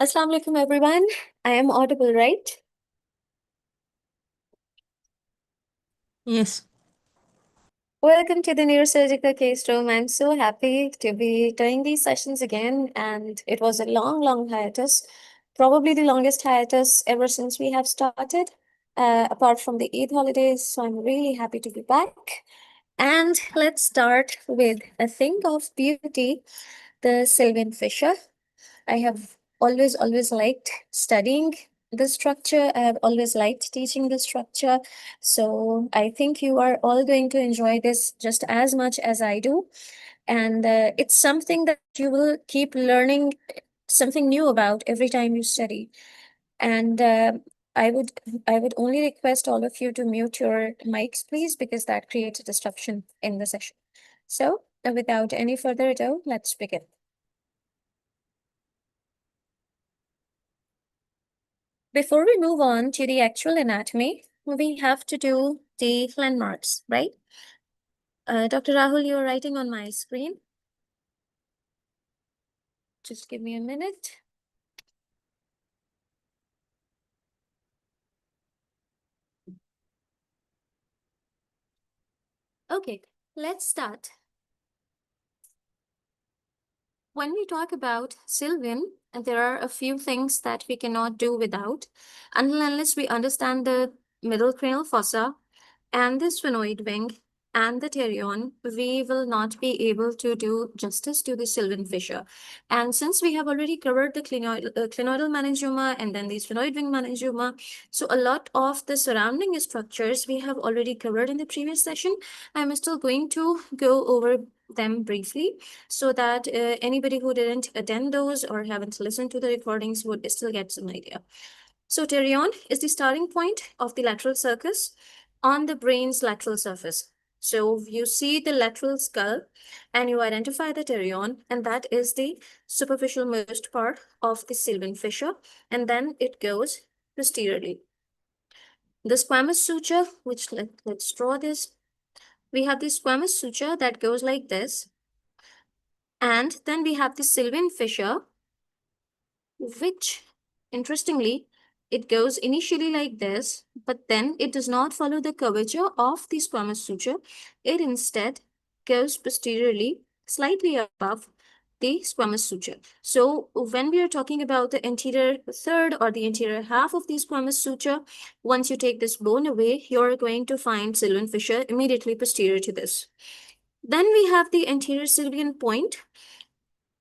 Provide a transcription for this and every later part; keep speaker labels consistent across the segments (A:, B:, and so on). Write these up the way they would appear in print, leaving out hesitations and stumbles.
A: Assalamu alaikum, everyone. I am audible, right?
B: Yes.
A: Welcome to the Neurosurgical Case Room. I'm so happy to be doing these sessions again, and it was a long, long hiatus, probably the longest hiatus ever since we have started, apart from the Eid holidays. So I'm really happy to be back. And let's start with a thing of beauty, the Sylvian Fissure. I have always liked studying the structure. I have always liked teaching the structure. So I think you are all going to enjoy this just as much as I do. And it's something that you will keep learning something new about every time you study. And I would I would only request all of you to mute your mics, please, because that creates a disruption in the session. So without any further ado, let's begin. Before we move on to the actual anatomy, we have to do the landmarks, right? Dr. Rahul, you're writing on my screen. Just give me a minute. Okay, let's start. When we talk about Sylvian, there are a few things that we cannot do without, unless we understand the middle cranial fossa and the sphenoid wing and the pterion, we will not be able to do justice to the Sylvian fissure. And since we have already covered the clinoidal meningioma and then the sphenoid wing meningioma, so a lot of the surrounding structures we have already covered in the previous session. I'm still going to go over them briefly so that anybody who didn't attend those or haven't listened to the recordings would still get some idea. So pterion is the starting point of the lateral sulcus on the brain's lateral surface. So you see the lateral skull and you identify the pterion, and that is the superficial most part of the Sylvian fissure, and then it goes posteriorly. The squamous suture, which let's draw this. We have the squamous suture that goes like this, and then we have the Sylvian fissure, which interestingly, it goes initially like this, but then it does not follow the curvature of the squamous suture. It instead goes posteriorly, slightly above the squamous suture. So when we are talking about the anterior third or the anterior half of the squamous suture, once you take this bone away, you're going to find Sylvian fissure immediately posterior to this. Then we have the anterior Sylvian point.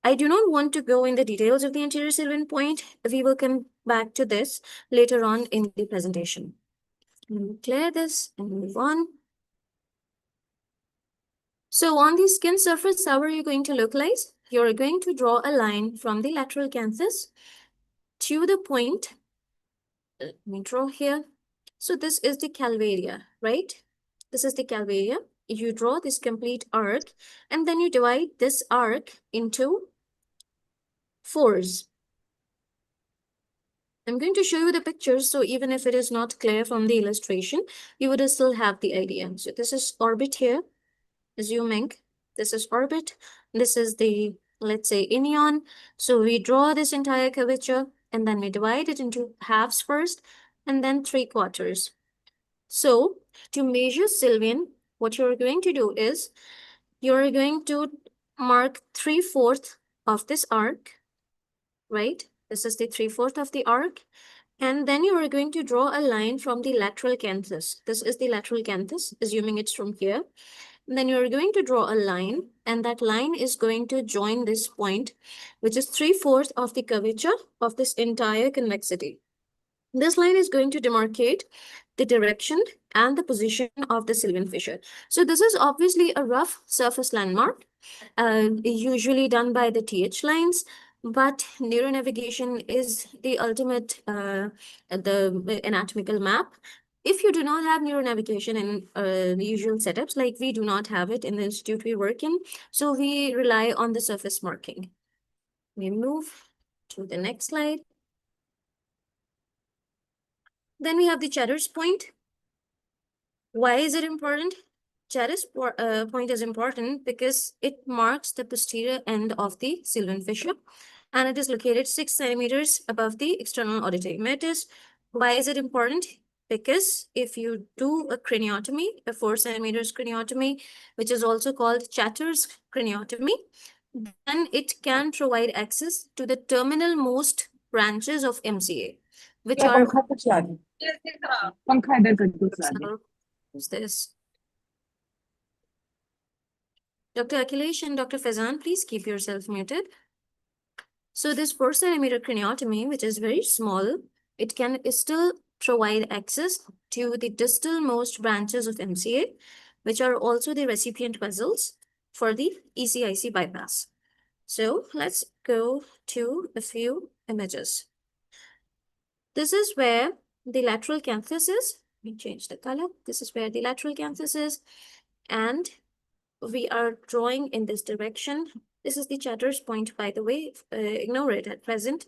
A: I do not want to go in the details of the anterior Sylvian point. We will come back to this later on in the presentation. Let me clear this and move on. So on the skin surface, how are you going to localize? You're going to draw a line from the lateral canthus to the point. Let me draw here. So this is the calvaria, right? This is the calvaria. You draw this complete arc, and then you divide this arc into 4s. I'm going to show you the pictures, so even if it is not clear from the illustration, you would still have the idea. So this is orbit here, assuming this is orbit. This is the, let's say, inion. So we draw this entire curvature, and then we divide it into halves first, and then 3/4. So to measure Sylvian, what you're going to do is, you're going to mark 3/4 of this arc, right? This is the 3/4 of the arc. And then you are going to draw a line from the lateral canthus. This is the lateral canthus, assuming it's from here. And then you're going to draw a line, and that line is going to join this point, which is 3/4 of the curvature of this entire convexity. This line is going to demarcate the direction and the position of the Sylvian fissure. So this is obviously a rough surface landmark, usually done by the TH lines, but neuronavigation is the ultimate, the anatomical map. If you do not have neuronavigation in the usual setups, like we do not have it in the institute we work in, so we rely on the surface marking. We move to the next slide. Then we have the Cheddar's point. Why is it important? Cheddar's point is important because it marks the posterior end of the Sylvian fissure. and it is located 6 centimeters above the external auditory meatus. Why is it important? Because if you do a craniotomy, a 4 centimeters craniotomy, which is also called Chatter's craniotomy, then it can provide access to the terminal most branches of MCA, which are who's this? Dr. Akhilesh and Dr. Fazan, please keep yourself muted. So this 4 centimeter craniotomy, which is very small, it can still provide access to the distal most branches of MCA, which are also the recipient vessels for the ECIC bypass. So let's go to a few images. This is where the lateral canthus is. Let me change the color. This is where the lateral canthus is. And we are drawing in this direction. This is the Chatter's point, by the way. Ignore it at present.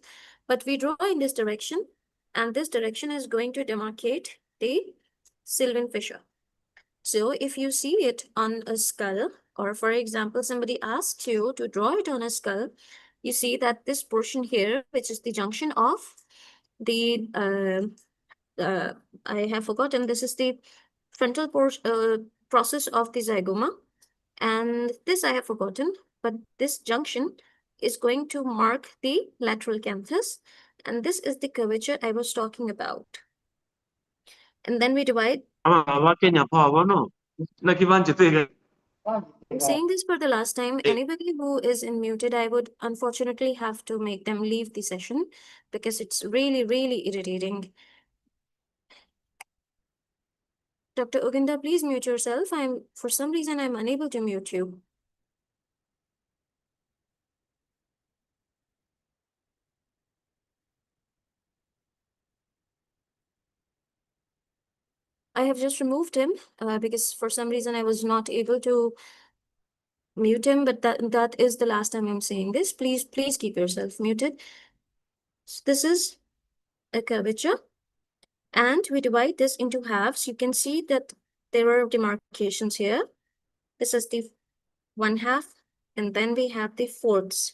A: But we draw in this direction. And this direction is going to demarcate the Sylvian fissure. So if you see it on a skull, or for example, somebody asks you to draw it on a skull, you see that this portion here, which is the junction of the, I have forgotten, this is the frontal process of the zygoma. And this I have forgotten, but this junction is going to mark the lateral canthus. And this is the curvature I was talking about. And then we divide. I'm saying this for the last time. Anybody who is unmuted, I would unfortunately have to make them leave the session because it's really, really irritating. Dr. Uginda, please mute yourself. For some reason, I'm unable to mute you. I have just removed him because for some reason I was not able to mute him, but that is the last time I'm saying this. Please keep yourself muted. So this is a curvature, and we divide this into halves. You can see that there are demarcations here. This is the 1/2, and then we have the fourths.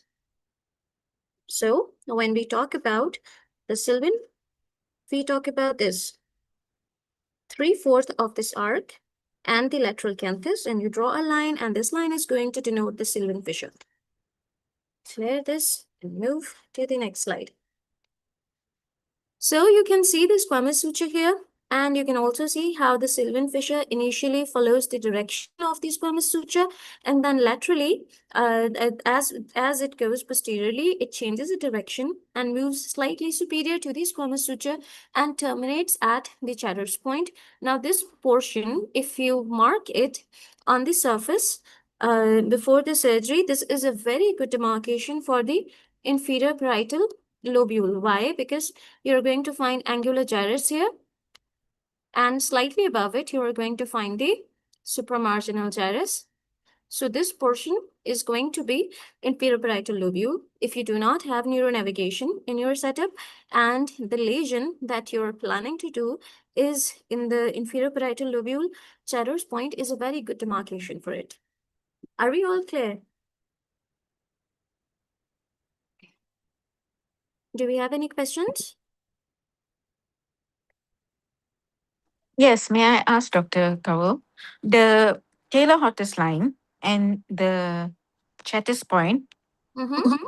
A: So when we talk about the Sylvian, we talk about this 3/4 of this arc and the lateral canthus, and you draw a line, and this line is going to denote the Sylvian fissure. Clear this and move to the next slide. So you can see the squamous suture here, and you can also see how the Sylvian fissure initially follows the direction of the squamous suture, and then laterally, as it goes posteriorly, it changes the direction and moves slightly superior to the squamous suture and terminates at the Chatter's point. Now this portion, if you mark it on the surface before the surgery, this is a very good demarcation for the inferior parietal lobule. Why? Because you're going to find angular gyrus here, and slightly above it, you are going to find the supramarginal gyrus. So this portion is going to be inferior parietal lobule. If you do not have neuronavigation in your setup and the lesion that you're planning to do is in the inferior parietal lobule, Chatter's point is a very good demarcation for it. Are we all clear? Do we have any questions?
B: Yes, may I ask Dr. Kawal, the Taylor-Haughton line and the Chatter's point,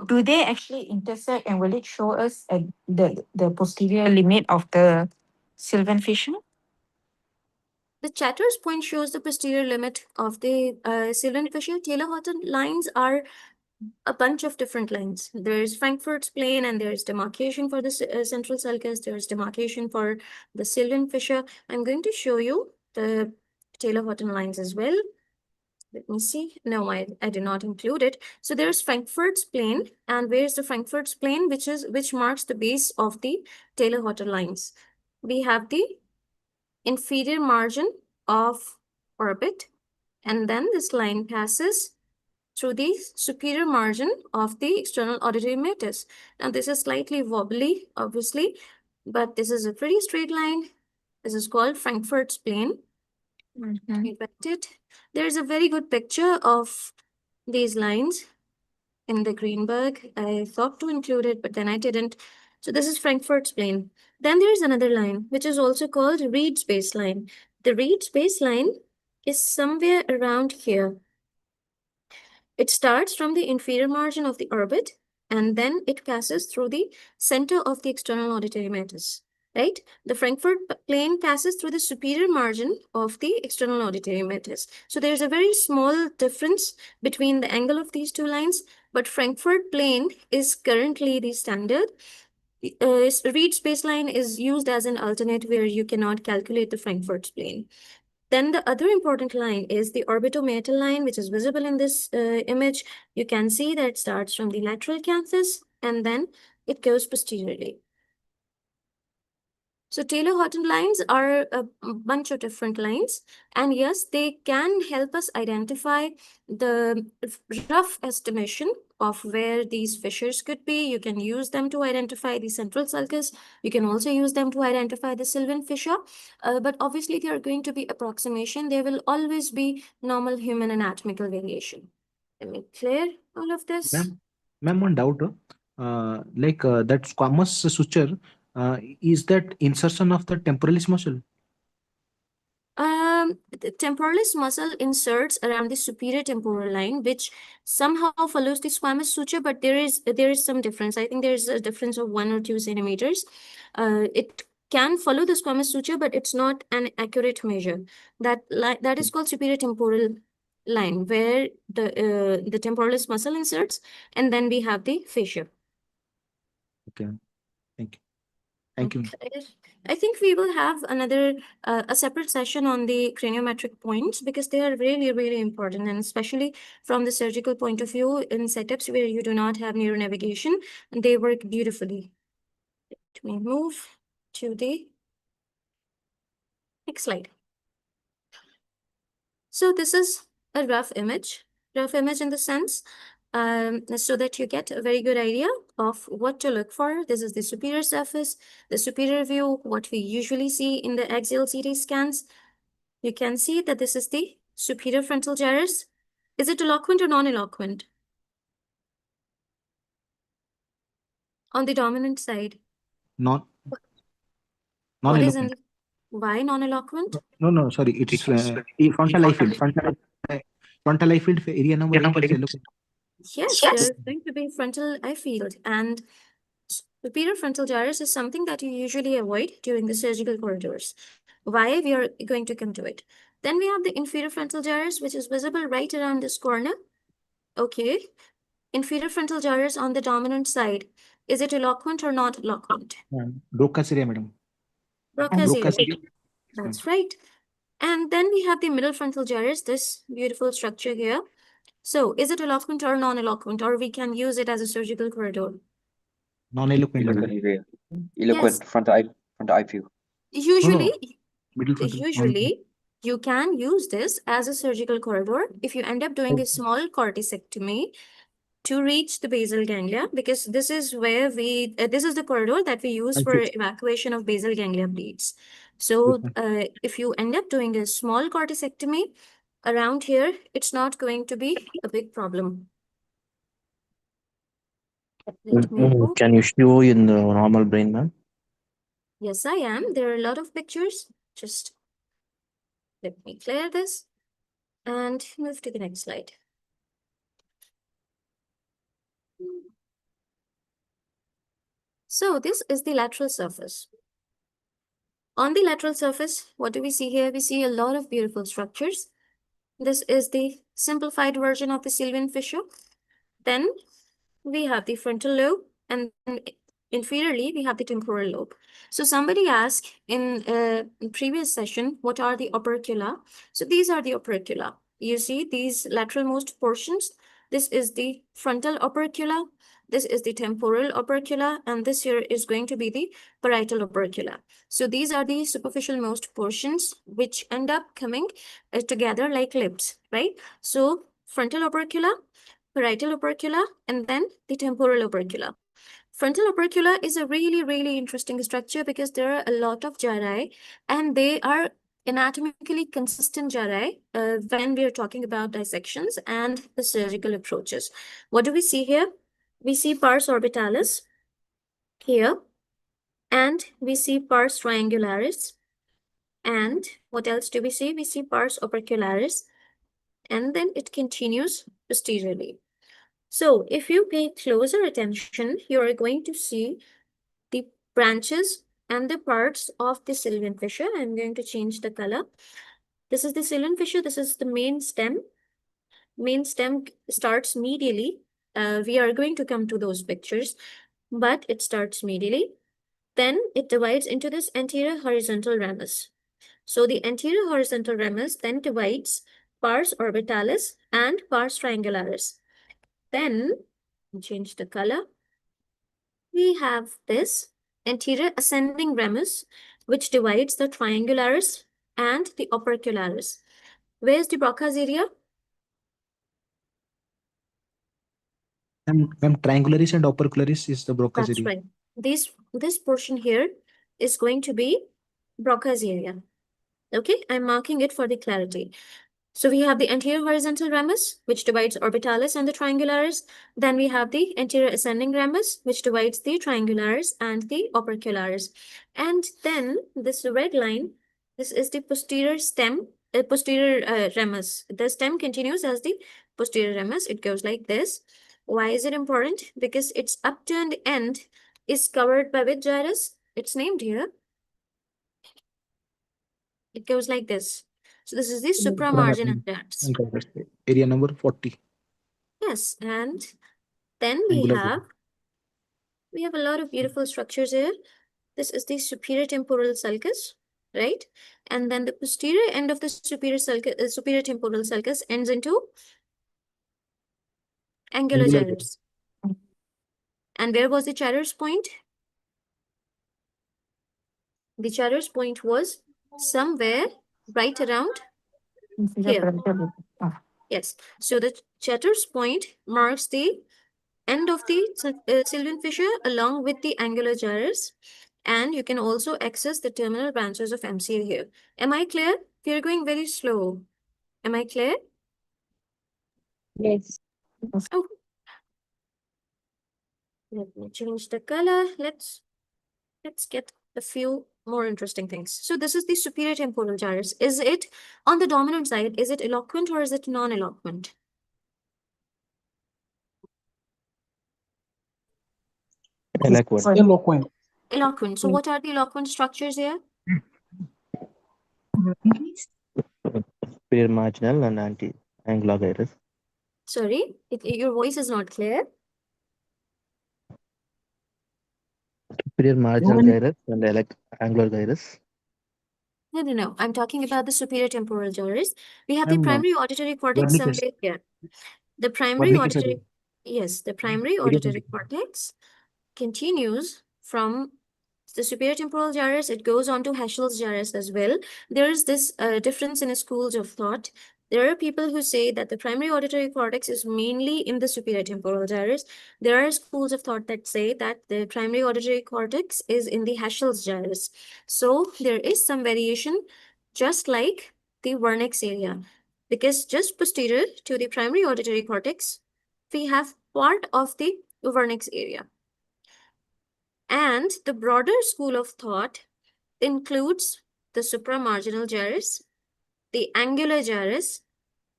B: do they actually intersect, and will it show us the posterior limit of the Sylvian fissure?
A: The Chatter's point shows the posterior limit of the Sylvian fissure. Taylor-Haughton lines are a bunch of different lines. There's Frankfurt's plane, and there's demarcation for the central sulcus. There's demarcation for the Sylvian fissure. I'm going to show you the Taylor-Haughton lines as well. Let me see. No, I did not include it. So there's Frankfurt's plane, and where's the Frankfurt's plane, which marks the base of the Taylor-Haughton lines. We have the inferior margin of orbit, and then this line passes through the superior margin of the external auditory meatus. Now this is slightly wobbly, obviously, but this is a pretty straight line. This is called Frankfurt's plane. There's a very good picture of these lines. in the Greenberg. I thought to include it, but then I didn't. So this is Frankfurt's plane. Then there is another line, which is also called Reed's baseline. The Reed's baseline is somewhere around here. It starts from the inferior margin of the orbit, and then it passes through the center of the external auditory meatus, right? The Frankfurt plane passes through the superior margin of the external auditory meatus. So there's a very small difference between the angle of these two lines, but Frankfurt plane is currently the standard. Reed's baseline is used as an alternate where you cannot calculate the Frankfurt plane. Then the other important line is the orbitomeatal line, which is visible in this image. You can see that it starts from the lateral canthus and then it goes posteriorly. So Taylor-Haughton lines are a bunch of different lines. And yes, they can help us identify the rough estimation of where these fissures could be. You can use them to identify the central sulcus. You can also use them to identify the Sylvian fissure. But obviously, they are going to be approximation. There will always be normal human anatomical variation. Let me clear all of this.
C: Ma'am, one doubt. That squamous suture, is that insertion of the temporalis muscle?
A: The temporalis muscle inserts around the superior temporal line, which somehow follows the squamous suture, but there is some difference. I think there's a difference of 1 or 2 centimeters. It can follow the squamous suture, but it's not an accurate measure. That is called superior temporal line, where the temporalis muscle inserts, and then we have the fissure.
C: Okay, thank you. Thank you.
A: I think we will have another a separate session on the craniometric points because they are really, really important, and especially from the surgical point of view in setups where you do not have neuronavigation, and they work beautifully. Let me move to the next slide. So this is a rough image in the sense so that you get a very good idea of what to look for. This is the superior surface, the superior view, what we usually see in the axial CT scans. You can see that this is the superior frontal gyrus. Is it eloquent or non-eloquent? On the dominant side. What is in the, why non-eloquent?
C: No, sorry, it's frontal eye field. Frontal eye field area number 8 is eloquent.
A: Yes, there's going to be frontal eye field, and superior frontal gyrus is something that you usually avoid during the surgical corridors. Why? We are going to come to it. Then we have the inferior frontal gyrus, which is visible right around this corner. Okay. Inferior frontal gyrus on the dominant side. Is it eloquent or not eloquent?
C: Broca's area, madam.
A: Broca's area. That's right. And then we have the middle frontal gyrus, this beautiful structure here. So is it eloquent or non-eloquent, or we can use it as a surgical corridor?
C: Non-eloquent.
D: Eloquent, yes. Front eye view.
A: Usually, you can use this as a surgical corridor if you end up doing a small cortisectomy to reach the basal ganglia, because this is where this is the corridor that we use for evacuation of basal ganglia bleeds. So if you end up doing a small cortisectomy around here, it's not going to be a big problem.
D: Can you show in the normal brain, ma'am?
A: Yes, I am. There are a lot of pictures. Just let me clear this and move to the next slide. So this is the lateral surface. On the lateral surface, what do we see here? We see a lot of beautiful structures. This is the simplified version of the Sylvian fissure. Then we have the frontal lobe, and inferiorly, we have the temporal lobe. So somebody asked in a previous session, what are the opercula? So these are the opercula. You see these lateralmost portions. This is the frontal opercula. This is the temporal opercula, and this here is going to be the parietal opercula. So these are the superficial most portions which end up coming together like lips, right? So frontal opercula, parietal opercula, and then the temporal opercula. Frontal opercula is a really, really interesting structure because there are a lot of gyri, and they are anatomically consistent gyri when we are talking about dissections and the surgical approaches. What do we see here? We see pars orbitalis here, and we see pars triangularis. And what else do we see? We see pars opercularis, and then it continues posteriorly. So if you pay closer attention, you are going to see the branches and the parts of the Sylvian fissure. I'm going to change the color. This is the Sylvian fissure. This is the main stem. Main stem starts medially. We are going to come to those pictures, but it starts medially. Then it divides into this anterior horizontal ramus. So the anterior horizontal ramus then divides pars orbitalis and pars triangularis. Then, change the color. We have this anterior ascending ramus, which divides the triangularis and the opercularis. Where's the Broca's area?
C: Triangularis and opercularis is the Broca's
A: That's
C: area.
A: right. This portion here is going to be Broca's area. Okay, I'm marking it for the clarity. So we have the anterior horizontal ramus, which divides orbitalis and the triangularis. Then we have the anterior ascending ramus, which divides the triangularis and the opercularis. And then this red line, this is the posterior stem, posterior ramus. The stem continues as the posterior ramus. It goes like this. Why is it important? Because its upturned end is covered by which gyrus? It's named here. It goes like this. So this is the supramarginal gyrus.
C: Area number 40.
A: Yes, and then we have a lot of beautiful structures here. This is the superior temporal sulcus, right? And then the posterior end of the superior temporal sulcus ends into angular gyrus. And where was the gyrus point? The gyrus point was somewhere right around here. Yes. So the gyrus point marks the end of the Sylvian fissure along with the angular gyrus. And you can also access the terminal branches of MCA here. Am I clear? We are going very slow. Am I clear?
B: Yes.
A: Oh. Let me change the color. Let's get a few more interesting things. So this is the superior temporal gyrus. Is it on the dominant side? Is it eloquent or is it non-eloquent?
D: Eloquent.
A: Eloquent. So what are the eloquent structures here?
D: Superior marginal and anti-angular gyrus.
A: Sorry, your voice is not clear.
D: Superior marginal gyrus and angular gyrus.
A: No. I'm talking about the superior temporal gyrus. We have the primary auditory cortex somewhere here. The primary auditory, yes, the primary auditory cortex continues from the superior temporal gyrus. It goes on to Heschel's gyrus as well. There is this difference in schools of thought. There are people who say that the primary auditory cortex is mainly in the superior temporal gyrus. There are schools of thought that say that the primary auditory cortex is in the Heschel's gyrus. So there is some variation, just like the vernix area, because just posterior to the primary auditory cortex, we have part of the vernix area. And the broader school of thought includes the supramarginal gyrus, the angular gyrus,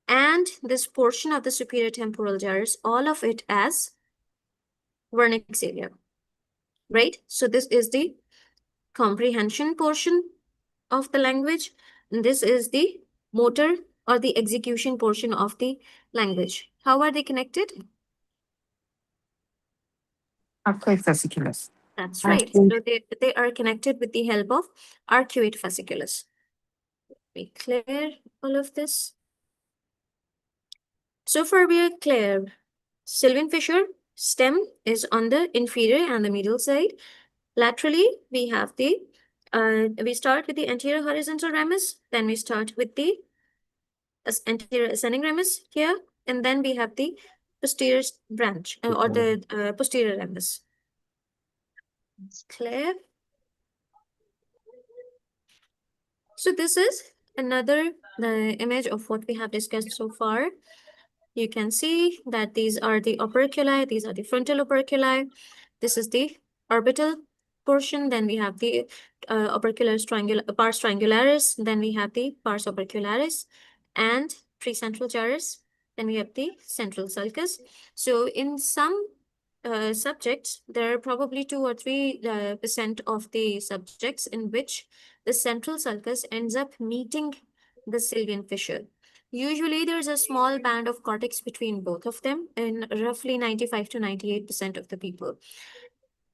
A: and this portion of the superior temporal gyrus, all of it as vernix area, right? So this is the comprehension portion of the language, and this is the motor or the execution portion of the language. How are they connected?
B: Arcuate fasciculus.
A: That's right. So they are connected with the help of arcuate fasciculus. We clear all of this. So far we are clear. Sylvian fissure stem is on the inferior and the medial side. Laterally, we have the, we start with the anterior horizontal ramus, then we start with the anterior ascending ramus here, and then we have the posterior branch or the posterior ramus. Clear? So this is another image of what we have discussed so far. You can see that these are the operculi, these are the frontal operculi. This is the orbital portion. Then we have the pars triangularis. Then we have the pars opercularis and precentral gyrus. Then we have the central sulcus. So in some subjects, there are probably 2 or 3% of the subjects in which the central sulcus ends up meeting the Sylvian fissure. Usually, there's a small band of cortex between both of them in roughly 95 to 98% of the people.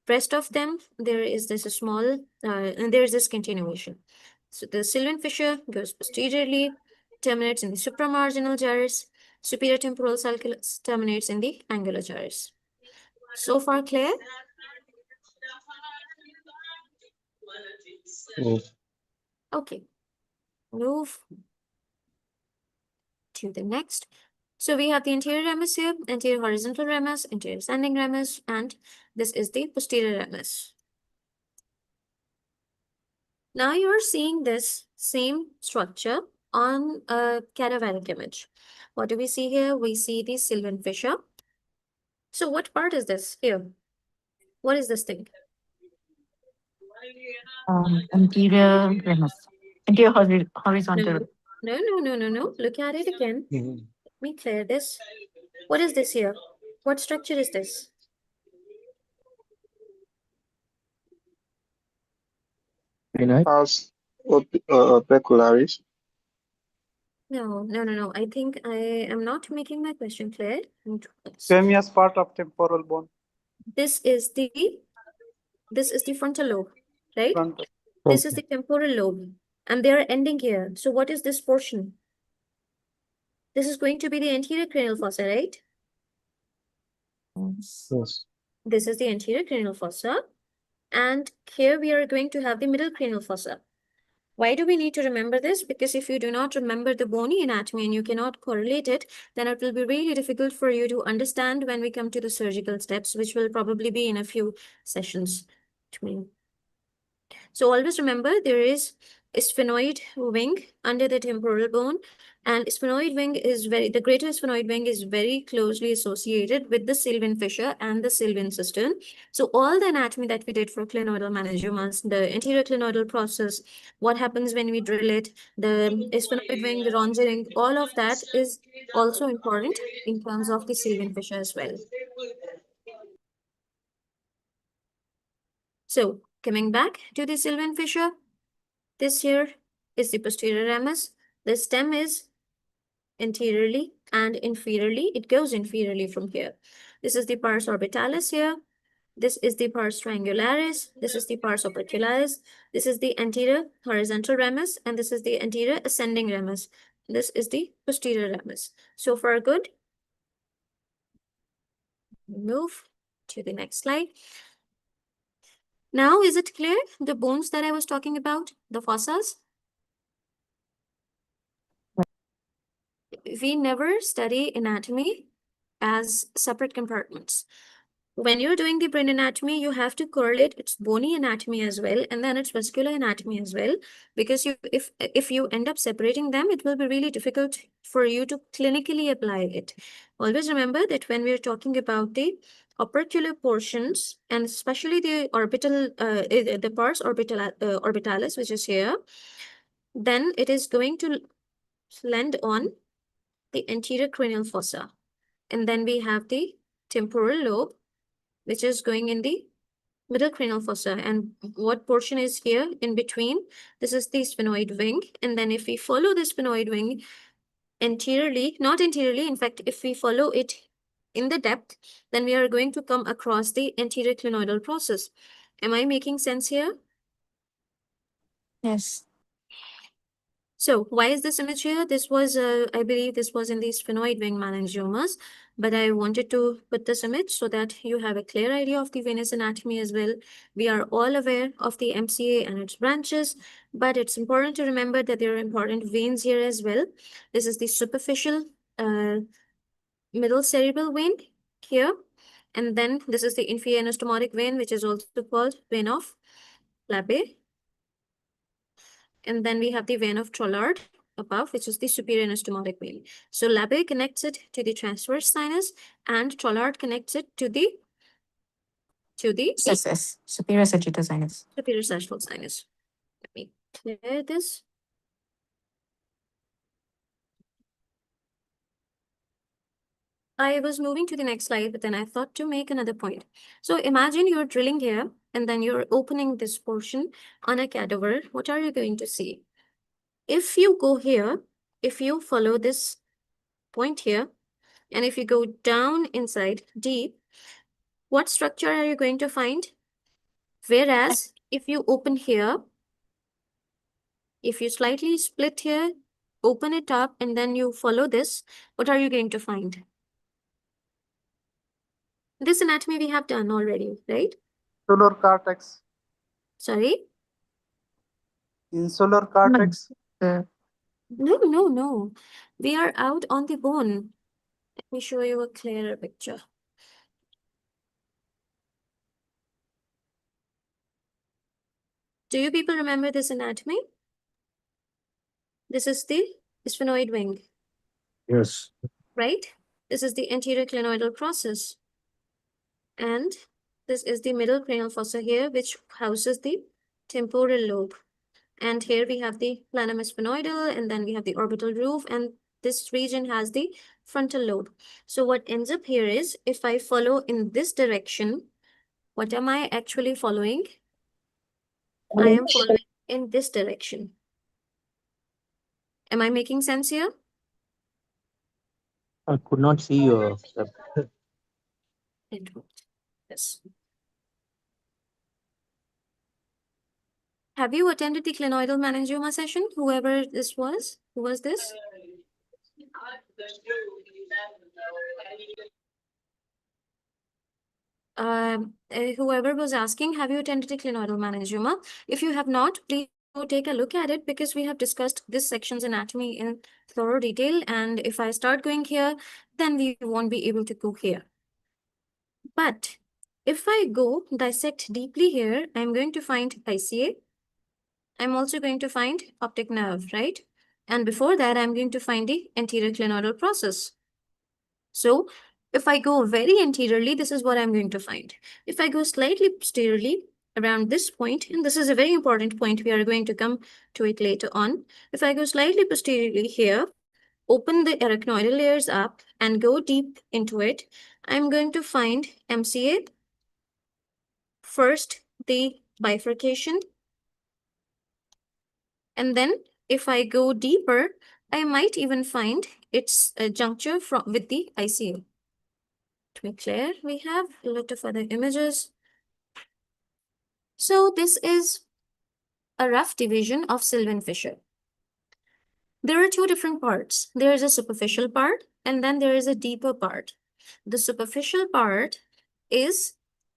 A: Rest of them, there is this small, and there is this continuation. So the Sylvian fissure goes posteriorly, terminates in the supramarginal gyrus. Superior temporal sulcus terminates in the angular gyrus. So far clear? Okay. Move to the next. So we have the anterior ramus here, anterior horizontal ramus, anterior ascending ramus, and this is the posterior ramus. Now you're seeing this same structure on a cadaveric image. What do we see here? We see the Sylvian fissure. So what part is this here? What is this thing?
B: Anterior ramus. Anterior horizontal.
A: No. Look at it again. Let me clear this. What is this here? What structure is this?
E: Pars opercularis.
A: No. I think I am not making my question clear.
F: Famous part of temporal bone.
A: This is the frontal lobe, right?
F: Frontal.
A: This is the temporal lobe, and they are ending here. So what is this portion? This is going to be the anterior cranial fossa, right?
D: Yes.
A: This is the anterior cranial fossa, and here we are going to have the middle cranial fossa. Why do we need to remember this? Because if you do not remember the bony anatomy and you cannot correlate it, then it will be really difficult for you to understand when we come to the surgical steps, which will probably be in a few sessions. So always remember there is a sphenoid wing under the temporal bone, and sphenoid wing is the greater sphenoid wing is very closely associated with the Sylvian fissure and the Sylvian cistern. So all the anatomy that we did for clinoidal meningiomas, the anterior clinoidal process, what happens when we drill it, the sphenoid wing, the rhomboid ring, all of that is also important in terms of the Sylvian fissure as well. So coming back to the Sylvian fissure, this here is the posterior ramus. The stem is anteriorly and inferiorly. It goes inferiorly from here. This is the pars orbitalis here. This is the pars triangularis. This is the pars opercularis. This is the anterior horizontal ramus, and this is the anterior ascending ramus. This is the posterior ramus. So far, good. Move to the next slide. Now, is it clear? The bones that I was talking about, the fossas? We never study anatomy as separate compartments. When you're doing the brain anatomy, you have to correlate its bony anatomy as well, and then its vascular anatomy as well, because if you end up separating them, it will be really difficult for you to clinically apply it. Always remember that when we're talking about the opercular portions, and especially the orbital, the pars orbitalis, which is here, then it is going to land on the anterior cranial fossa. And then we have the temporal lobe, which is going in the middle cranial fossa. And what portion is here in between? This is the sphenoid wing. And then if we follow the sphenoid wing anteriorly, not anteriorly, in fact, if we follow it in the depth, then we are going to come across the anterior clinoidal process. Am I making sense here?
B: Yes.
A: So why is this image here? This was, I believe this was in the sphenoid wing meningiomas, but I wanted to put this image so that you have a clear idea of the venous anatomy as well. We are all aware of the MCA and its branches, but it's important to remember that there are important veins here as well. This is the superficial middle cerebral vein here. And then this is the inferior anastomotic vein, which is also called vein of Labbé. And then we have the vein of Trollard. above, which is the superior anastomotic vein. So labe connects it to the transverse sinus, and Trollard connects it to the
B: SSS, superior sagittal sinus.
A: superior sagittal sinus. Let me clear this. I was moving to the next slide, but then I thought to make another point. So imagine you're drilling here, and then you're opening this portion on a cadaver. What are you going to see? If you go here, if you follow this point here, and if you go down inside deep, what structure are you going to find? Whereas if you open here, if you slightly split here, open it up, and then you follow this, what are you going to find? This anatomy we have done already, right?
F: Insular cortex.
A: Sorry?
F: Insular cortex.
A: No. We are out on the bone. Let me show you a clearer picture. Do you people remember this anatomy? This is the sphenoid wing,
D: Yes.
A: right? This is the anterior clinoidal process. And this is the middle cranial fossa here, which houses the temporal lobe. And here we have the planum sphenoidal, and then we have the orbital roof, and this region has the frontal lobe. So what ends up here is, if I follow in this direction, what am I actually following? I am following in this direction. Am I making sense here?
D: I could not see your.
A: Yes. Have you attended the clinoidal meningioma session? Whoever this was? Who was this? Whoever was asking, have you attended a clinoidal meningioma? If you have not, please go take a look at it, because we have discussed this section's anatomy in thorough detail. And if I start going here, then we won't be able to go here. But if I go dissect deeply here, I'm going to find ICA. I'm also going to find optic nerve, right? And before that, I'm going to find the anterior clinoidal process. So if I go very anteriorly, this is what I'm going to find. If I go slightly posteriorly around this point, and this is a very important point, we are going to come to it later on. If I go slightly posteriorly here, open the arachnoidal layers up and go deep into it, I'm going to find MCA. First, the bifurcation. And then if I go deeper, I might even find its a juncture with the ICA. To be clear, we have a lot of other images. So this is a rough division of Sylvian fissure. There are two different parts. There is a superficial part, and then there is a deeper part. The superficial part is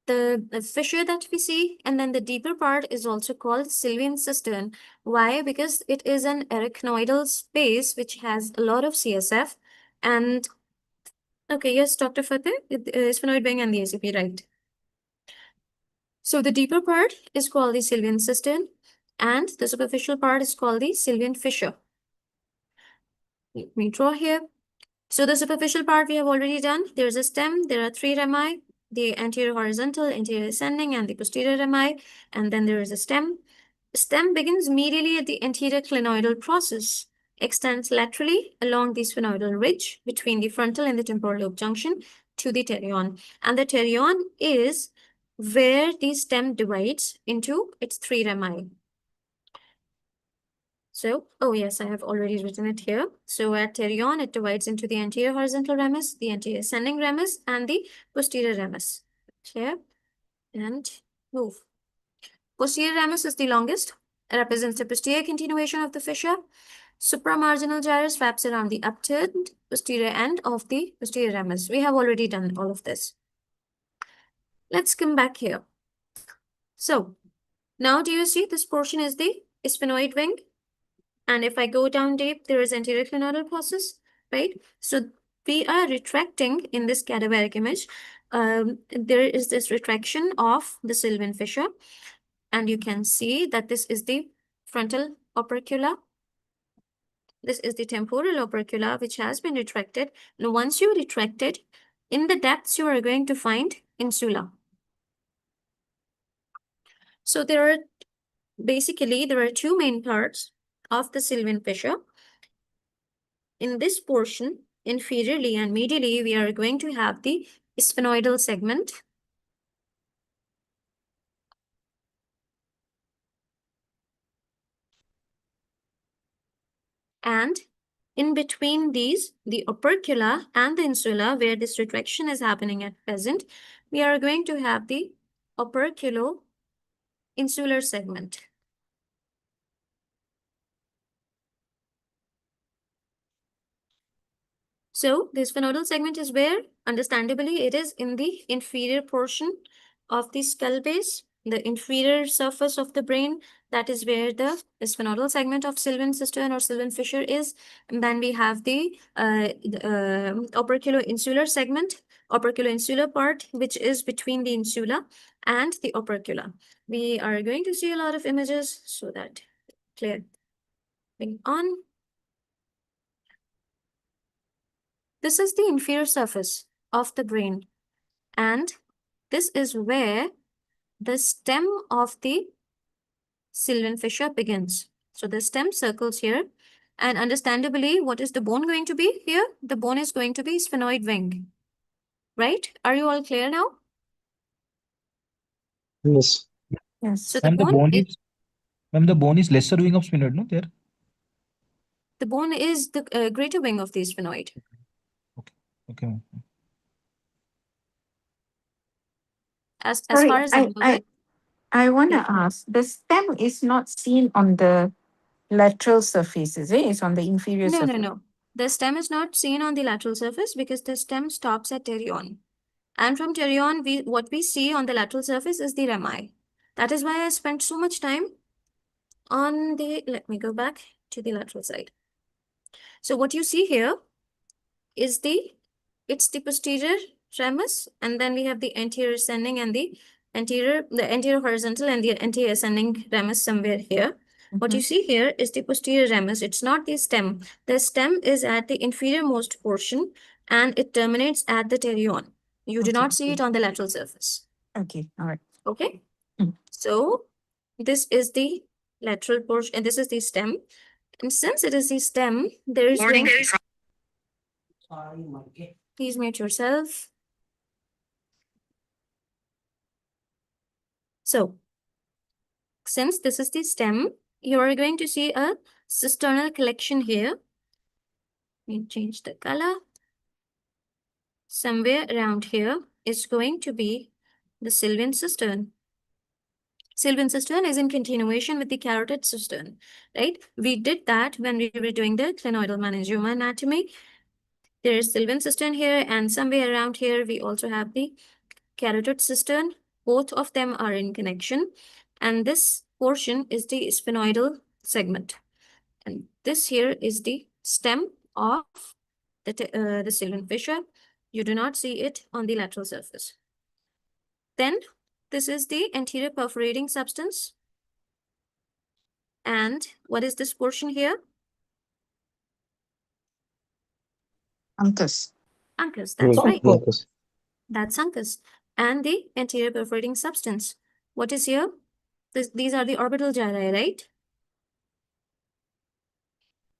A: the fissure that we see, and then the deeper part is also called Sylvian cistern. Why? Because it is an arachnoidal space which has a lot of CSF. And okay, yes, Dr. Fateh, sphenoid wing and the ACP, right? So the deeper part is called the Sylvian cistern, and the superficial part is called the Sylvian fissure. Let me draw here. So the superficial part we have already done. There's a stem. There are three rami, the anterior horizontal, anterior ascending, and the posterior rami. And then there is a stem. The stem begins medially at the anterior clinoidal process, extends laterally along the sphenoidal ridge between the frontal and the temporal lobe junction to the pterion. And the pterion is where the stem divides into its three rami. So, oh yes, I have already written it here. So at pterion, it divides into the anterior horizontal ramus, the anterior ascending ramus, and the posterior ramus. Here, and move. Posterior ramus is the longest. It represents the posterior continuation of the fissure. Supramarginal gyrus wraps around the upturned posterior end of the posterior ramus. We have already done all of this. Let's come back here. So, now do you see this portion is the sphenoid wing? And if I go down deep, there is anterior clinoidal process, right? So we are retracting in this cadaveric image. There is this retraction of the Sylvian fissure. And you can see that this is the frontal opercula. This is the temporal opercula, which has been retracted. Now, once you retract it, in the depths, you are going to find insula. So there are two main parts of the Sylvian fissure. In this portion, inferiorly and medially, we are going to have the sphenoidal segment. And in between these, the opercula and the insula, where this retraction is happening at present, we are going to have the operculo-insular segment. So this sphenoidal segment is where, understandably, it is in the inferior portion of the skull base, the inferior surface of the brain. That is where the sphenoidal segment of Sylvian cistern or Sylvian fissure is. And then we have the operculo-insular segment, operculo-insular part, which is between the insula and the opercula. We are going to see a lot of images so that clear. Moving on. This is the inferior surface of the brain, and this is where the stem of the Sylvian fissure begins. So the stem circles here, and understandably, what is the bone going to be here? The bone is going to be sphenoid wing, right? Are you all clear now?
E: Yes.
B: Yes.
A: So the bone
C: is lesser wing of sphenoid, no? There.
A: The bone is the greater wing of the sphenoid.
C: Okay.
A: As
B: Sorry,
A: far as I know it.
B: I want to ask, the stem is not seen on the lateral surface, is it? It's on the inferior surface.
A: No. The stem is not seen on the lateral surface because the stem stops at pterion. And from pterion, what we see on the lateral surface is the rami. That is why I spent so much time on the, let me go back to the lateral side. So what you see here is it's the posterior ramus, and then we have the anterior ascending and the anterior horizontal and the anterior ascending ramus somewhere here. What you see here is the posterior ramus. It's not the stem. The stem is at the inferior most portion and it terminates at the pterion. You do not see it on the lateral surface.
B: Okay, all right.
A: Okay.
B: Mm.
A: So this is the lateral portion and this is the stem. And since it is the stem, there is Please mute yourself. So, since this is the stem, you are going to see a cisternal collection here. Let me change the color. Somewhere around here is going to be the Sylvian cistern. Sylvian cistern is in continuation with the carotid cistern, right? We did that when we were doing the clinoidal meningioma anatomy. There is Sylvian cistern here, and somewhere around here we also have the carotid cistern. Both of them are in connection, and this portion is the sphenoidal segment. And this here is the stem of the Sylvian fissure. You do not see it on the lateral surface. Then this is the anterior perforating substance. And what is this portion here?
B: Uncus.
A: Uncus, that's right.
E: Uncus.
A: That's uncus. And the anterior perforating substance. What is here? These are the orbital gyri, right?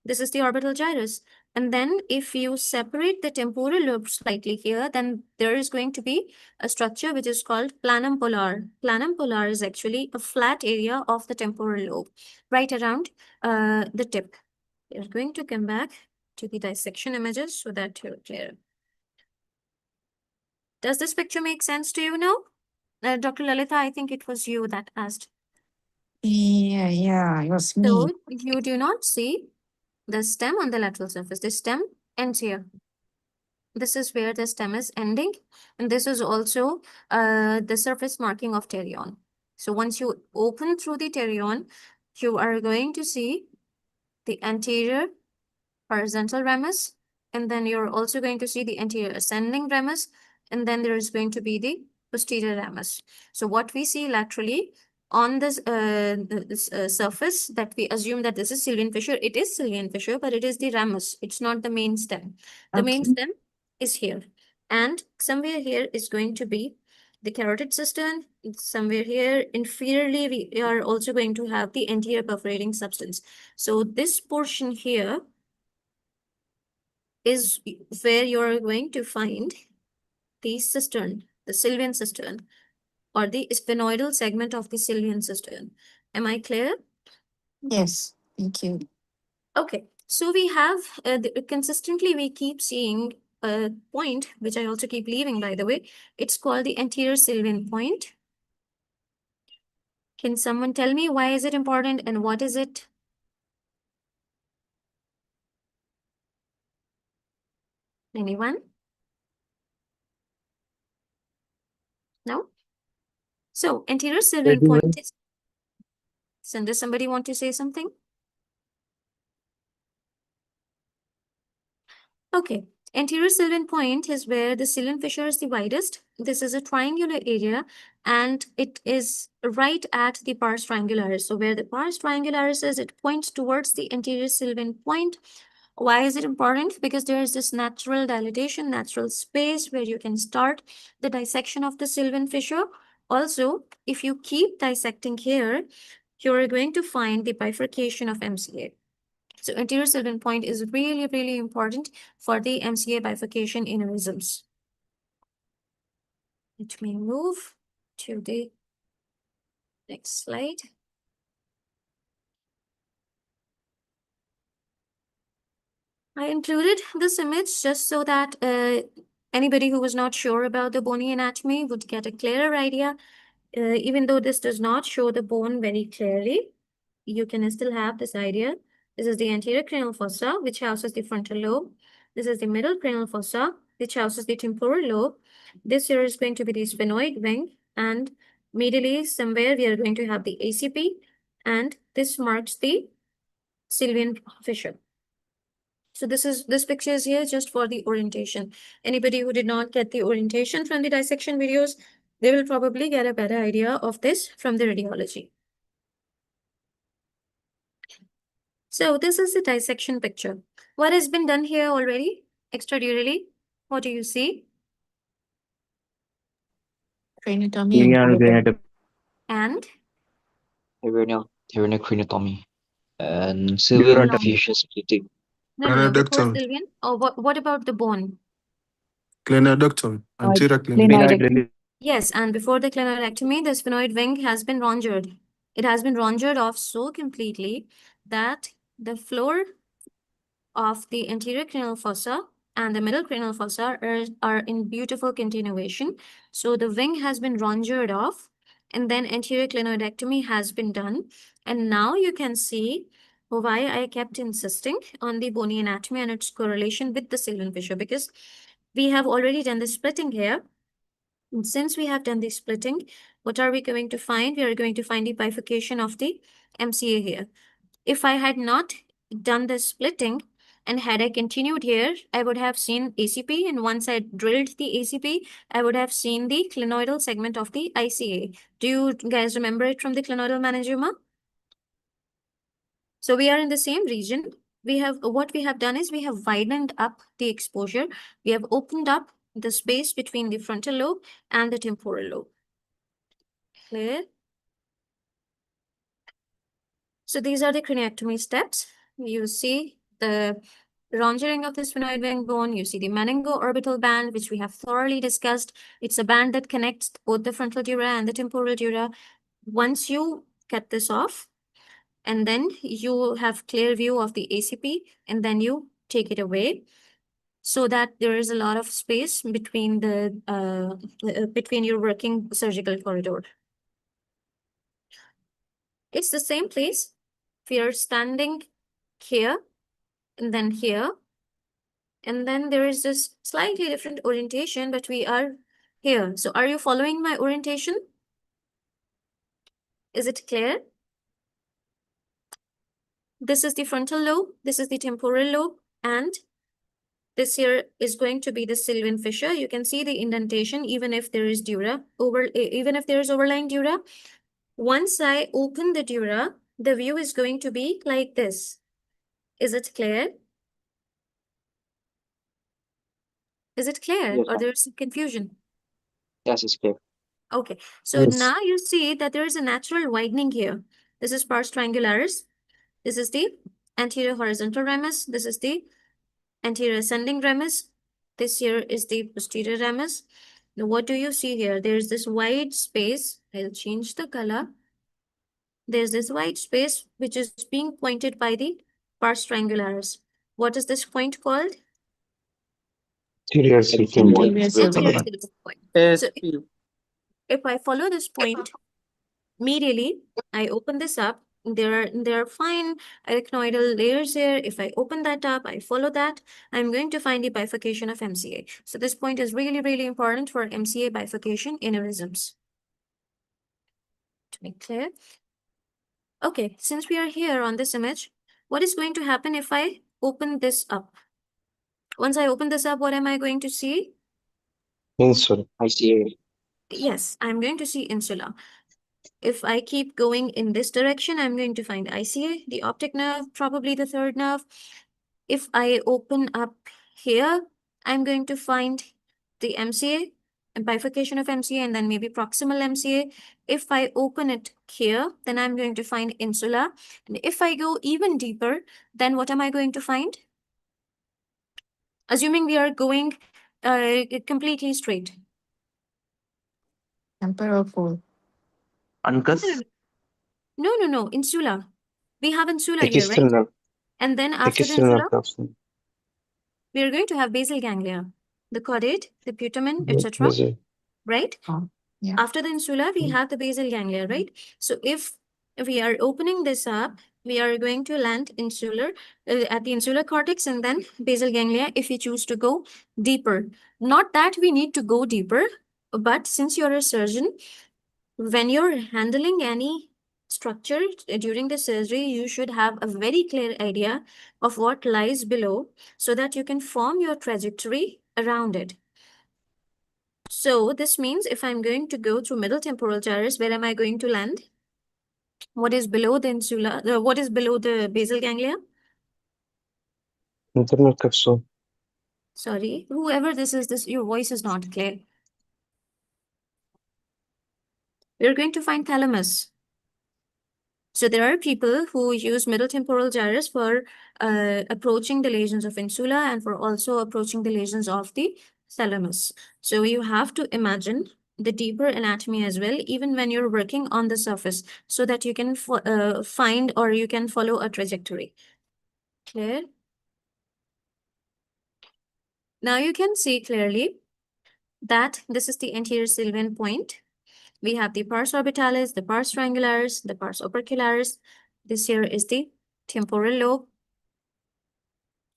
A: This is the orbital gyrus. And then if you separate the temporal lobe slightly here, then there is going to be a structure which is called planum polar. Planum polar is actually a flat area of the temporal lobe, right around the tip. We are going to come back to the dissection images so that you're clear. Does this picture make sense to you now? Dr. Lalitha, I think it was you that asked.
B: Yeah, it was me.
A: So you do not see the stem on the lateral surface. The stem ends here. This is where the stem is ending. And this is also the surface marking of pterion. So once you open through the pterion, you are going to see the anterior horizontal ramus. And then you're also going to see the anterior ascending ramus. And then there is going to be the posterior ramus. So what we see laterally on this, surface that we assume that this is Sylvian fissure. It is Sylvian fissure, but it is the ramus. It's not the main stem. The main stem is here. And somewhere here is going to be the carotid cistern. Somewhere here inferiorly, we are also going to have the anterior perforating substance. So this portion here is where you're going to find the cistern, the Sylvian cistern, or the sphenoidal segment of the Sylvian cistern. Am I clear?
B: Yes, thank you.
A: Okay, so we have consistently we keep seeing a point, which I also keep leaving, by the way. It's called the anterior Sylvian point. Can someone tell me why is it important and what is it? Anyone? No? So anterior Sylvian point is. So does somebody want to say something? Okay, anterior Sylvian point is where the Sylvian fissure is the widest. This is a triangular area and it is right at the pars triangularis. So where the pars triangularis is, it points towards the anterior Sylvian point. Why is it important? Because there is this natural dilatation, natural space where you can start the dissection of the Sylvian fissure. Also, if you keep dissecting here, you're going to find the bifurcation of MCA. So anterior Sylvian point is really, really important for the MCA bifurcation aneurysms. Let me move to the next slide. I included this image just so that anybody who was not sure about the bony anatomy would get a clearer idea. Even though this does not show the bone very clearly, you can still have this idea. This is the anterior cranial fossa, which houses the frontal lobe. This is the middle cranial fossa, which houses the temporal lobe. This here is going to be the sphenoid wing, and medially somewhere we are going to have the ACP, and this marks the Sylvian fissure. So this picture is here just for the orientation. Anybody who did not get the orientation from the dissection videos, they will probably get a better idea of this from the radiology. So this is the dissection picture. What has been done here already? Extradurally, what do you see?
B: Craniotomy
A: And
D: craniotomy and Sylvian fissure splitting.
A: no, before Sylvian. Oh, what about the bone?
F: Clenodectomy, anterior clenodectomy.
A: Yes, and before the clenodectomy, the sphenoid wing has been ronged. It has been ronged off so completely that the floor of the anterior cranial fossa and the middle cranial fossa are in beautiful continuation. So the wing has been ronged off, and then anterior clenodectomy has been done. And now you can see why I kept insisting on the bony anatomy and its correlation with the Sylvian fissure, because we have already done the splitting here. And since we have done the splitting, what are we going to find? We are going to find the bifurcation of the MCA here. If I had not done the splitting and had I continued here, I would have seen ACP, and once I drilled the ACP, I would have seen the clinoidal segment of the ICA. Do you guys remember it from the clinoidal meningioma? So we are in the same region. What we have done is we have widened up the exposure. We have opened up the space between the frontal lobe and the temporal lobe. Clear? So these are the craniectomy steps. You see the rongering of the sphenoid wing bone. You see the meningo-orbital band, which we have thoroughly discussed. It's a band that connects both the frontal dura and the temporal dura. Once you cut this off, and then you have clear view of the ACP, and then you take it away so that there is a lot of space between between your working surgical corridor. It's the same place. We are standing here and then here, and then there is this slightly different orientation, but we are here. So are you following my orientation? Is it clear? This is the frontal lobe, this is the temporal lobe, and this here is going to be the Sylvian fissure. You can see the indentation even if there is dura even if there is overlying dura. Once I open the dura, the view is going to be like this. Is it clear? Is it clear?
E: Yes,
A: Or
E: ma'am.
A: there's some confusion?
E: Yes, it's clear.
A: Okay, so
F: Yes.
A: now you see that there is a natural widening here. This is pars triangularis. This is the anterior horizontal ramus. This is the anterior ascending ramus. This here is the posterior ramus. Now, what do you see here? There's this wide space. I'll change the color. There's this white space which is being pointed by the pars triangularis. What is this point called?
E: Anterior Sylvian point.
B: Anterior Sylvian
A: Anterior
B: point.
A: Sylvian point. So if I follow this point, immediately I open this up. There are fine arachnoidal layers here. If I open that up, I follow that, I'm going to find the bifurcation of MCA. So this point is really, really important for MCA bifurcation aneurysms. To make clear. Okay, since we are here on this image, what is going to happen if I open this up? Once I open this up, what am I going to see?
E: Insula. ICA.
A: Yes, I'm going to see insula. If I keep going in this direction, I'm going to find ICA, the optic nerve, probably the third nerve. If I open up here, I'm going to find the MCA, and bifurcation of MCA, and then maybe proximal MCA. If I open it here, then I'm going to find insula. And if I go even deeper, then what am I going to find? Assuming we are going completely straight.
B: Temporal fold.
D: Uncus.
A: No, insula. We have insula
E: The
A: here, right?
E: Cistern nerve.
A: And then
E: The
A: after the
E: Cistern
A: insula,
E: nerve comes in.
A: we are going to have basal ganglia, the caudate, the putamen, etc.
E: Yes, sir.
A: Right?
B: Yeah.
A: After the insula, we have the basal ganglia, right? So if we are opening this up, we are going to land insular at the insular cortex and then basal ganglia if we choose to go deeper. Not that we need to go deeper, but since you're a surgeon, when you're handling any structure during the surgery, you should have a very clear idea of what lies below so that you can form your trajectory around it. So this means if I'm going to go through middle temporal gyrus, where am I going to land? What is below the insula? What is below the basal ganglia?
E: Internal capsule.
A: Sorry, whoever this is, your voice is not clear. We're going to find thalamus. So there are people who use middle temporal gyrus for approaching the lesions of insula and for also approaching the lesions of the thalamus. So you have to imagine the deeper anatomy as well, even when you're working on the surface, so that you can find or you can follow a trajectory. Clear? Now you can see clearly that this is the anterior Sylvian point. We have the pars orbitalis, the pars triangularis, the pars opercularis. This here is the temporal lobe.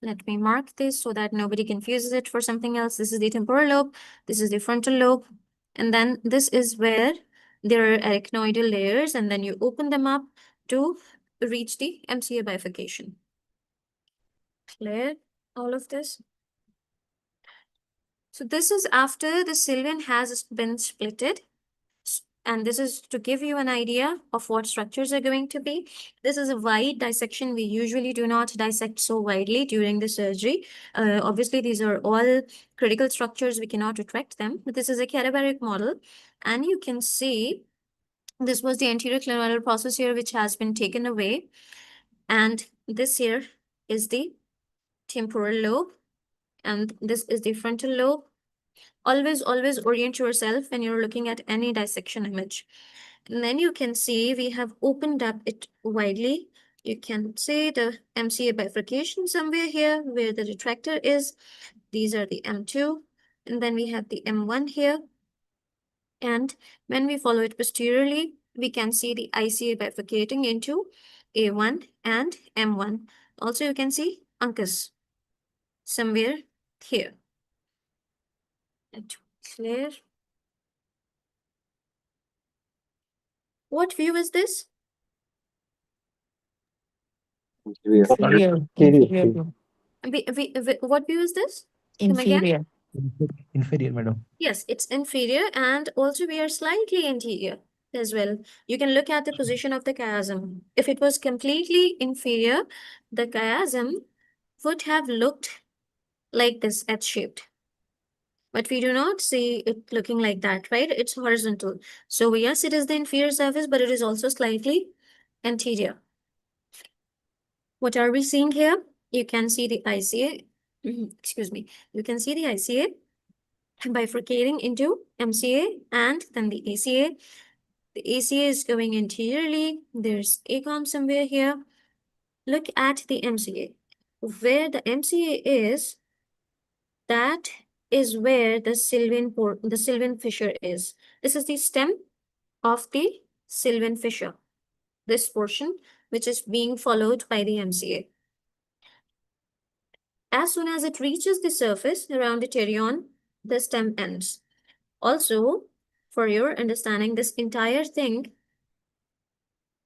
A: Let me mark this so that nobody confuses it for something else. This is the temporal lobe. This is the frontal lobe. And then this is where there are arachnoidal layers, and then you open them up to reach the MCA bifurcation. Clear all of this? So this is after the Sylvian has been splitted. And this is to give you an idea of what structures are going to be. This is a wide dissection. We usually do not dissect so widely during the surgery. Obviously, these are all critical structures. We cannot retract them. But this is a cadaveric model. And you can see this was the anterior clinoidal process here, which has been taken away. And this here is the temporal lobe. And this is the frontal lobe. Always orient yourself when you're looking at any dissection image. And then you can see we have opened up it widely. You can see the MCA bifurcation somewhere here where the retractor is. These are the M2. And then we have the M1 here. And when we follow it posteriorly, we can see the ICA bifurcating into A1 and M1. Also, you can see uncus somewhere here. Clear? What view is this?
E: Inferior.
B: Inferior.
E: Inferior.
B: Inferior.
A: What view is this? Come again?
B: Inferior.
C: Inferior, madam.
A: Yes, it's inferior, and also we are slightly anterior. as well. You can look at the position of the chiasm. If it was completely inferior, the chiasm would have looked like this H-shaped. But we do not see it looking like that, right? It's horizontal. So yes, it is the inferior surface, but it is also slightly anterior. What are we seeing here? You can see the ICA, excuse me. You can see the ICA bifurcating into MCA and then the ACA. The ACA is going anteriorly. There's ACOM somewhere here. Look at the MCA. Where the MCA is, that is where the Sylvian fissure is. This is the stem of the Sylvian fissure. This portion, which is being followed by the MCA. As soon as it reaches the surface around the pterion, the stem ends. Also, for your understanding, this entire thing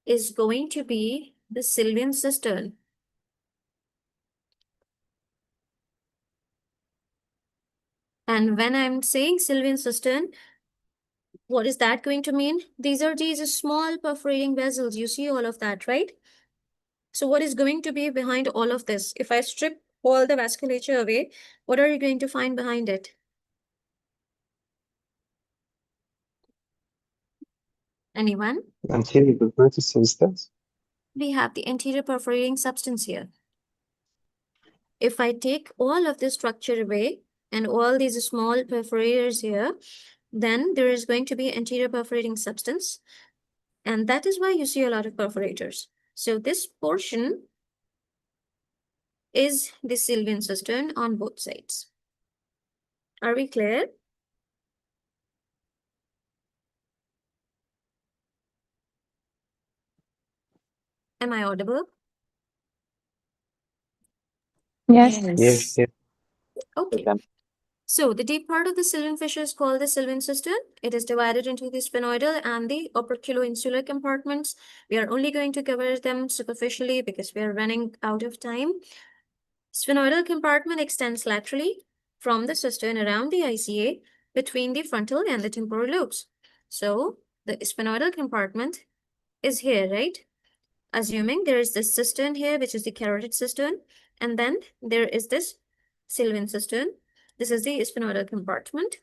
A: is going to be the Sylvian cistern. And when I'm saying Sylvian cistern, what is that going to mean? These are these small perforating vessels. You see all of that, right? So what is going to be behind all of this? If I strip all the vasculature away, what are you going to find behind it? Anyone?
E: Anterior perforated substance.
A: We have the anterior perforating substance here. If I take all of this structure away and all these small perforators here, then there is going to be anterior perforating substance. And that is why you see a lot of perforators. So this portion is the Sylvian cistern on both sides. Are we clear? Am I audible?
B: Yes.
E: Yes, yes.
A: Okay. So the deep part of the Sylvian fissure is called the Sylvian cistern. It is divided into the sphenoidal and the operculo-insular compartments. We are only going to cover them superficially because we are running out of time. Sphenoidal compartment extends laterally from the cistern around the ICA between the frontal and the temporal lobes. So the sphenoidal compartment is here, right? Assuming there is this cistern here, which is the carotid cistern, and then there is this Sylvian cistern. This is the sphenoidal compartment.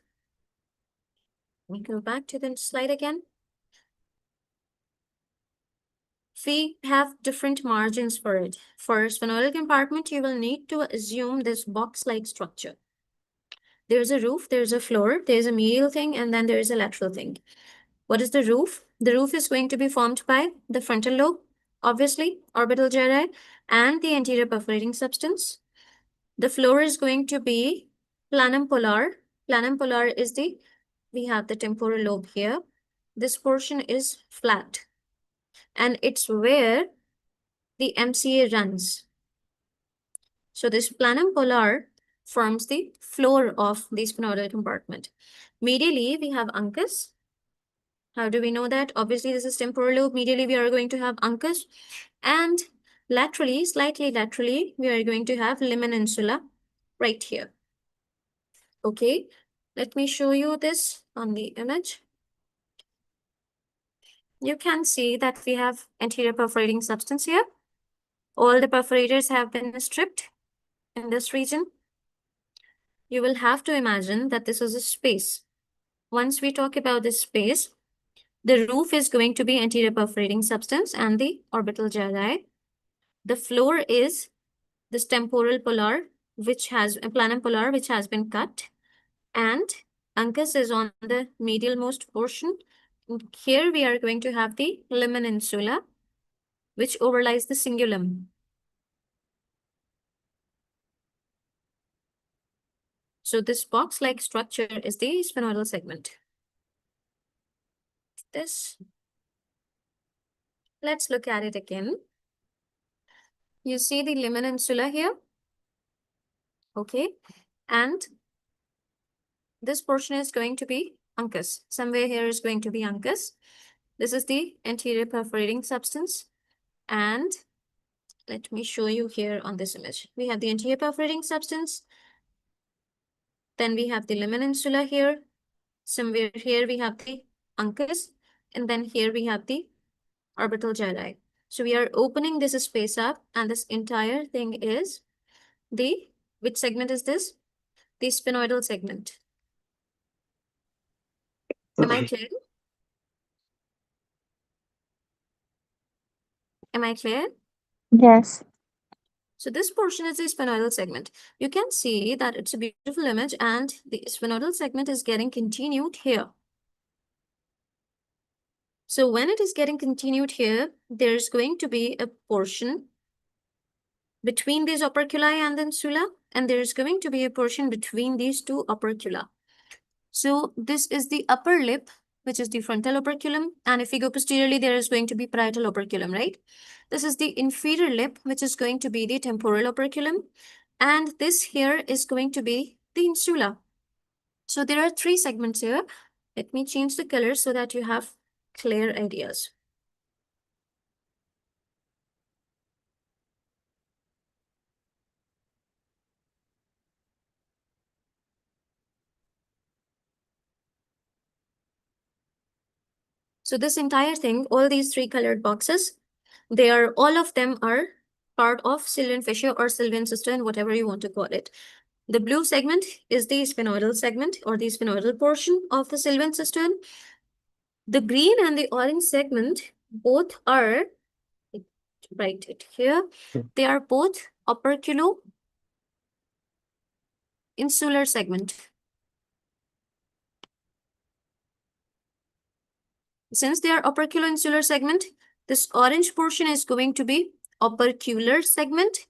A: Let me go back to the slide again. We have different margins for it. For sphenoidal compartment, you will need to assume this box-like structure. There's a roof, there's a floor, there's a medial thing, and then there is a lateral thing. What is the roof? The roof is going to be formed by the frontal lobe, obviously, orbital gyri, and the anterior perforating substance. The floor is going to be planum polar. Planum polar is we have the temporal lobe here. This portion is flat. And it's where the MCA runs. So this planum polar forms the floor of the sphenoidal compartment. Medially, we have uncus. How do we know that? Obviously, this is temporal lobe. Medially, we are going to have uncus. And laterally, slightly laterally, we are going to have limina insula right here. Okay, let me show you this on the image. You can see that we have anterior perforating substance here. All the perforators have been stripped in this region. You will have to imagine that this is a space. Once we talk about this space, the roof is going to be anterior perforating substance and the orbital gyri. The floor is this temporal polar, which has a planum polar, which has been cut, and uncus is on the medialmost portion. Here we are going to have the limina insula, which overlies the cingulum. So this box-like structure is the sphenoidal segment. This. Let's look at it again. You see the limina insula here. Okay. And this portion is going to be uncus. Somewhere here is going to be uncus. This is the anterior perforating substance. And let me show you here on this image. We have the anterior perforating substance. Then we have the limina insula here. Somewhere here we have the uncus. And then here we have the orbital gyri. So we are opening this space up, and this entire thing is which segment is this? The sphenoidal segment. Am I clear? Am I clear?
B: Yes.
A: So this portion is the sphenoidal segment. You can see that it's a beautiful image, and the sphenoidal segment is getting continued here. So when it is getting continued here, there's going to be a portion between these operculi and the insula, and there's going to be a portion between these two opercula. So this is the upper lip, which is the frontal operculum, and if we go posteriorly, there is going to be parietal operculum, right? This is the inferior lip, which is going to be the temporal operculum, and this here is going to be the insula. So there are three segments here. Let me change the color so that you have clear ideas. So this entire thing, all these three colored boxes, all of them are part of Sylvian fissure or Sylvian cistern, whatever you want to call it. The blue segment is the sphenoidal segment or the sphenoidal portion of the Sylvian cistern. The green and the orange segment both are, write it here, they are both operculo-insular segment. Since they are operculo-insular segment, this orange portion is going to be opercular segment.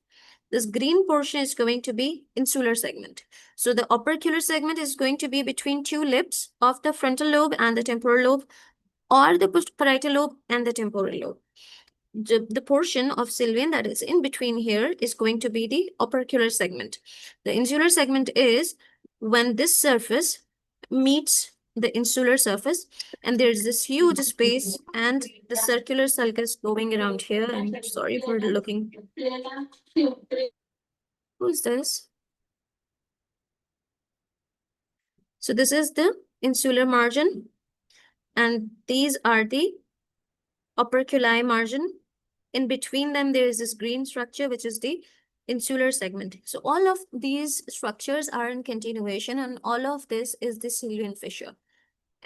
A: This green portion is going to be insular segment. So the opercular segment is going to be between two lips of the frontal lobe and the temporal lobe, or the parietal lobe and the temporal lobe. The portion of Sylvian that is in between here is going to be the opercular segment. The insular segment is when this surface meets the insular surface, and there's this huge space and the circular sulcus going around here. I'm sorry for looking. Who's this? So this is the insular margin, and these are the operculi margin. In between them, there is this green structure, which is the insular segment. So all of these structures are in continuation, and all of this is the Sylvian fissure.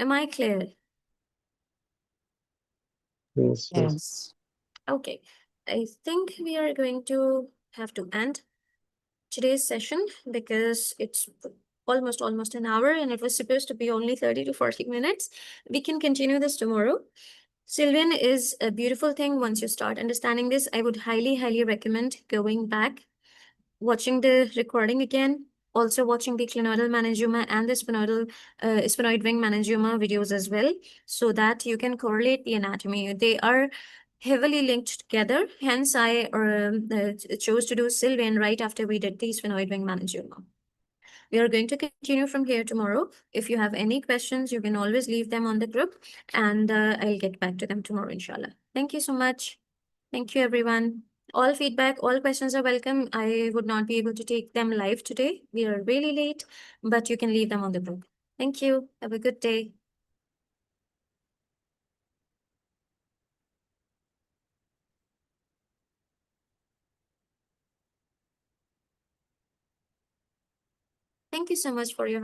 A: Am I clear?
E: Yes.
B: Yes.
A: Okay, I think we are going to have to end today's session because it's almost an hour, and it was supposed to be only 30 to 40 minutes. We can continue this tomorrow. Sylvian is a beautiful thing. Once you start understanding this, I would highly recommend going back, watching the recording again, also watching the clinoidal meningioma and the sphenoid wing meningioma videos as well, so that you can correlate the anatomy. They are heavily linked together. Hence, I chose to do Sylvian right after we did the sphenoid wing meningioma. We are going to continue from here tomorrow. If you have any questions, you can always leave them on the group, and I'll get back to them tomorrow, inshallah. Thank you so much. Thank you, everyone. All feedback, all questions are welcome. I would not be able to take them live today. We are really late, but you can leave them on the group. Thank you. Have a good day. Thank you so much for your